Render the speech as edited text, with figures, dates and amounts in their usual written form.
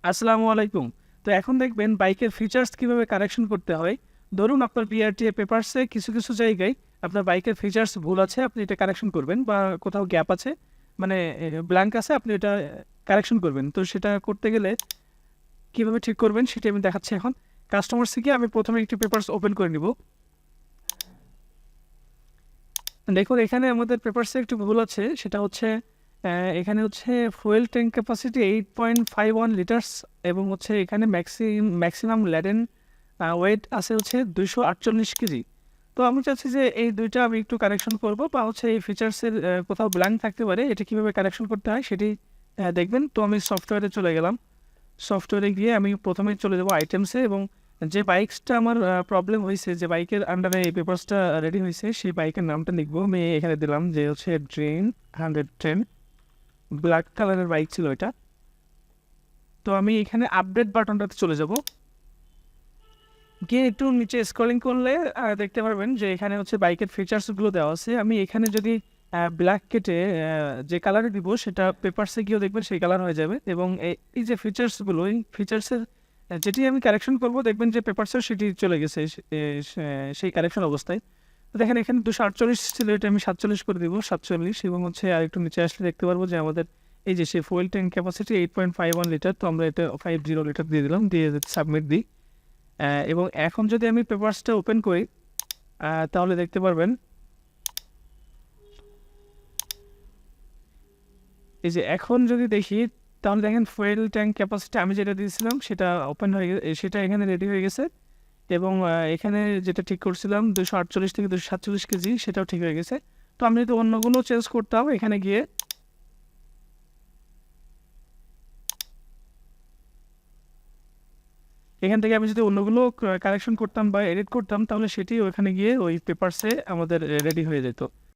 আসসালামু আলাইকুম। তো এখন দেখবেন বাইকের ফিচার্স কিভাবে কারেকশন করতে হয়। ধরুন আপনার বিআরটিএ পেপারসে কিছু জায়গায় আপনার বাইকের ফিচার্স ভুল আছে, আপনি এটা কারেকশন করবেন বা কোথাও গ্যাপ আছে, মানে ব্ল্যাঙ্ক আছে, আপনি এটা কারেকশন করবেন। তো সেটা করতে গেলে কিভাবে ঠিক করবেন সেটা আমি দেখাচ্ছি এখন। কাস্টমার থেকে আমি প্রথমে একটি পেপারস ওপেন করে নিব। দেখুন এখানে আমাদের পেপারসে একটু ভুল আছে, সেটা হচ্ছে এখানে হচ্ছে ফুয়েল ট্যাঙ্ক ক্যাপাসিটি 8.51 লিটার্স এবং হচ্ছে এখানে ম্যাক্সিমাম ল্যাডেন ওয়েট আছে হচ্ছে 248 কেজি। তো আমি চাচ্ছি যে এই দুইটা আমি একটু কারেকশন করব, বা হচ্ছে এই ফিচার্সের কোথাও ব্ল্যাঙ্ক থাকতে পারে, এটা কীভাবে কারেকশন করতে হয় সেটি দেখবেন। তো আমি সফটওয়্যারে চলে গেলাম। সফটওয়্যারে গিয়ে আমি প্রথমেই চলে যাব আইটেমসে, এবং যে বাইকসটা আমার প্রবলেম হয়েছে, যে বাইকের আন্ডারে এই পেপারসটা রেডি হয়েছে, সেই বাইকের নামটা লিখবো। আমি এখানে দিলাম যে হচ্ছে ড্রিম 110, ব্ল্যাক কালারের বাইক ছিল এটা। তো আমি এখানে আপডেট বাটনটাতে চলে যাব। গিয়ে একটু নিচে স্ক্রলিং করলে দেখতে পারবেন যে এখানে হচ্ছে বাইকের ফিচার্সগুলো দেওয়া আছে। আমি এখানে যদি ব্ল্যাক কেটে যে কালারে দিব সেটা পেপারসে গিয়েও দেখবেন সেই কালার হয়ে যাবে। এবং এই যে ফিচার্সগুলো, এই ফিচার্সের যেটি আমি কারেকশন করব, দেখবেন যে পেপারসেও সেটি চলে গেছে সেই কারেকশন অবস্থায়। তো দেখেন এখানে 248 ছিল, এটা আমি 47 করে দিব, 47। এবং হচ্ছে আর একটু নিচে আসলে দেখতে পারবো যে আমাদের এই যে সেই ফুয়েল ট্যাঙ্ক ক্যাপাসিটি 8.51 লিটার, তো আমরা এটা 50 লিটার দিয়ে দিলাম, দিয়ে সাবমিট দিই। এবং এখন যদি আমি পেপারসটা ওপেন করি, তাহলে দেখতে পারবেন এই যে এখন যদি দেখি, তাহলে দেখেন ফুয়েল ট্যাঙ্ক ক্যাপাসিটি আমি যেটা দিয়েছিলাম সেটা ওপেন হয়ে গেছে, সেটা এখানে রেডি হয়ে গেছে। এবং এখানে যেটা ঠিক করছিলাম 248 থেকে 247 কেজি, সেটাও ঠিক হয়ে গেছে। তো আমি যদি অন্যগুলো চেঞ্জ করতাম, এখানে গিয়ে এখান থেকে আমি যদি অন্যগুলো কারেকশন করতাম বা এডিট করতাম, তাহলে সেটি ওখানে গিয়ে ওই পেপারসে আমাদের রেডি হয়ে যেত।